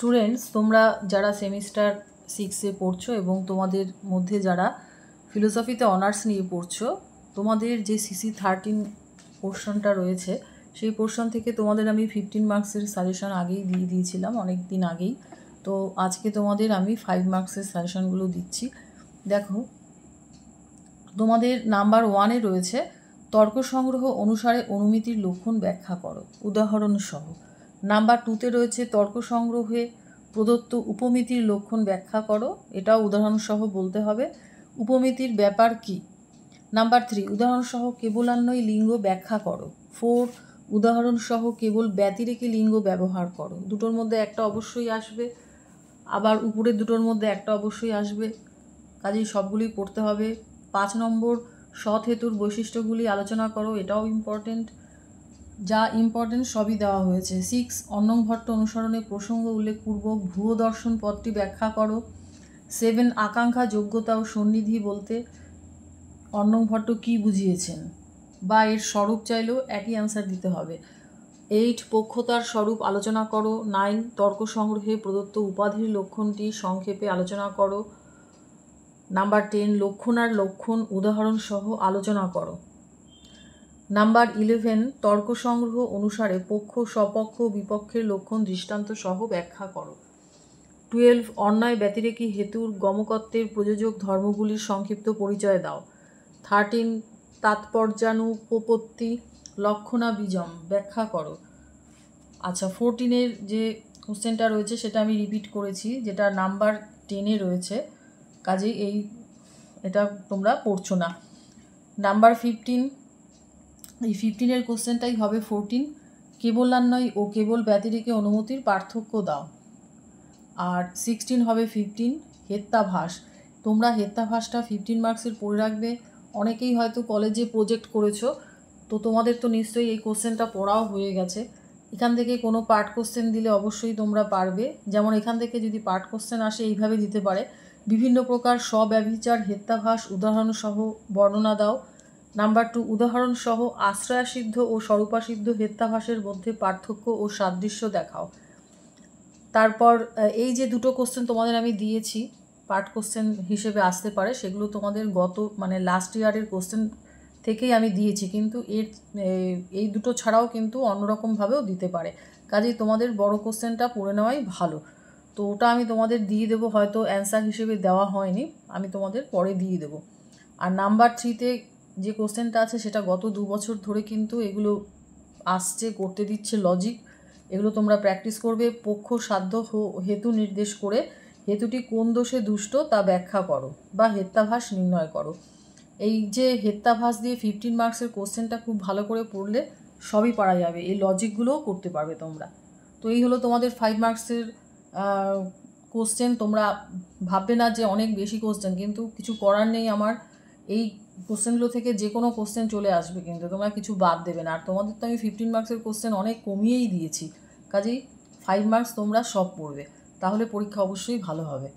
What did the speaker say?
Students, তোমরা যারা semester 6-এ পড়ছো এবং তোমাদের মধ্যে যারা ফিলোসফিতে অনার্স নিয়ে পড়ছো, তোমাদের যে সিসি 13 পোর্শনটা রয়েছে সেই পোর্শন থেকে তোমাদের আমি 15 মার্কসের সাজেশন আগেই দিয়ে দিয়েছিলাম, অনেক দিন আগেই। তো আজকে তোমাদের আমি 5 মার্কসের সাজেশনগুলো দিচ্ছি। দেখো, তোমাদের নাম্বার 1-এ রয়েছে তর্ক সংগ্রহ অনুসারে অনুমিতির লক্ষণ ব্যাখ্যা করো উদাহরণ সহ। নাম্বার 2-তে রয়েছে তর্ক সংগ্রহে প্রদত্ত উপমিতির লক্ষণ ব্যাখ্যা করো, এটাও উদাহরণসহ বলতে হবে। উপমিতির ব্যাপার কি? নাম্বার 3 উদাহরণসহ কেবলান্বয়ী লিঙ্গ ব্যাখ্যা করো। 4 উদাহরণসহ কেবল ব্যতিরেকে লিঙ্গ ব্যবহার করো। দুটোর মধ্যে একটা অবশ্যই আসবে, আবার উপরের দুটোর মধ্যে একটা অবশ্যই আসবে, কাজেই সবগুলি পড়তে হবে। 5 নম্বর সৎ হেতুর বৈশিষ্ট্যগুলি আলোচনা করো, এটাও ইম্পর্টেন্ট। যা ইম্পর্টেন্ট সবই দেওয়া হয়েছে। 6 অন্নং ভট্ট অনুসরণে প্রসঙ্গ উল্লেখপূর্বক ভূয় দর্শন পদটি ব্যাখ্যা করো। 7 আকাঙ্ক্ষা, যোগ্যতা ও সন্নিধি বলতে অন্নং ভট্ট কী বুঝিয়েছেন বা এর স্বরূপ চাইলেও একই অ্যান্সার দিতে হবে। 8 পক্ষতার স্বরূপ আলোচনা করো। 9 তর্ক সংগ্রহে প্রদত্ত উপাধির লক্ষণটি সংক্ষেপে আলোচনা করো। নাম্বার 10 লক্ষণ আর লক্ষণ উদাহরণ সহ আলোচনা করো। নাম্বার 11 তর্ক সংগ্রহ অনুসারে পক্ষ, স্বপক্ষ, বিপক্ষের লক্ষণ দৃষ্টান্ত সহ ব্যাখ্যা করো। 12 অন্যায় ব্যতিরেকী হেতুর গমকত্বের প্রযোজক ধর্মগুলির সংক্ষিপ্ত পরিচয় দাও। 13 তাৎপর্যানুপপত্তি লক্ষণাবীজম ব্যাখ্যা করো। আচ্ছা, 14-এর যে কোশ্চেনটা রয়েছে সেটা আমি রিপিট করেছি, যেটা নাম্বার 10-এ রয়েছে, কাজেই এটা তোমরা পড়ছো না। নাম্বার 15, এই 15-এর কোশ্চেনটাই হবে 14, কেবলান্বয় ও কেবল ব্যতিরেকে অনুমতির পার্থক্য দাও। আর 16 হবে 15 হেত্যাভাস। তোমরা হেত্যাভাসটা 15 মার্কসের পড়ে রাখবে। অনেকেই হয়তো কলেজে প্রজেক্ট করেছো, তো তোমাদের তো নিশ্চয়ই এই কোশ্চেনটা পড়াও হয়ে গেছে। এখান থেকে কোনো পার্ট কোশ্চেন দিলে অবশ্যই তোমরা পারবে। যেমন এখান থেকে যদি পার্ট কোশ্চেন আসে এইভাবে দিতে পারে, বিভিন্ন প্রকার স্বব্যভিচার হেত্যাভাস উদাহরণসহ বর্ণনা দাও। নাম্বার 2 উদাহরণসহ আশ্রয়াসিদ্ধ ও স্বরূপাসিদ্ধ হেত্যাভাসের মধ্যে পার্থক্য ও সাদৃশ্য দেখাও। তারপর এই যে দুটো কোশ্চেন তোমাদের আমি দিয়েছি পার্ট কোশ্চেন হিসেবে আসতে পারে, সেগুলো তোমাদের লাস্ট ইয়ারের কোশ্চেন থেকেই আমি দিয়েছি, কিন্তু এই দুটো ছাড়াও কিন্তু অন্যরকমভাবেও দিতে পারে, কাজেই তোমাদের বড় কোশ্চেনটা পড়ে নেওয়াই ভালো। তো ওটা আমি তোমাদের দিয়ে দেবো, হয়তো অ্যান্সার হিসেবে দেওয়া হয়নি, আমি তোমাদের পরে দিয়ে দেবো। আর নাম্বার 3-তে যে কোশ্চেনটা আছে সেটা গত 2 বছর ধরে কিন্তু এগুলো আসছে, করতে দিচ্ছে লজিক, এগুলো তোমরা প্র্যাকটিস করবে। পক্ষ সাধ্য হেতু নির্দেশ করে হেতুটি কোন দোষে দুষ্ট তা ব্যাখ্যা করো বা হেত্যাভাস নির্ণয় করো। এই যে হেত্যাভাস দিয়ে 15 মার্কসের কোশ্চেনটা খুব ভালো করে পড়লে সবই পারা যাবে, এই লজিকগুলোও করতে পারবে তোমরা। তো এই হলো তোমাদের 5 মার্কসের কোশ্চেন। তোমরা ভাববে না যে অনেক বেশি কোশ্চেন, কিন্তু কিছু করার নেই, আমার এই কোশ্চেনগুলো থেকে যে কোনো কোশ্চেন চলে আসবে, কিন্তু তোমরা কিছু বাদ দেবে না। আর তোমাদের তো আমি 15 মার্কসের কোশ্চেন অনেক কমিয়েই দিয়েছি, কাজেই 5 মার্কস তোমরা সব পড়বে, তাহলে পরীক্ষা অবশ্যই ভালো হবে।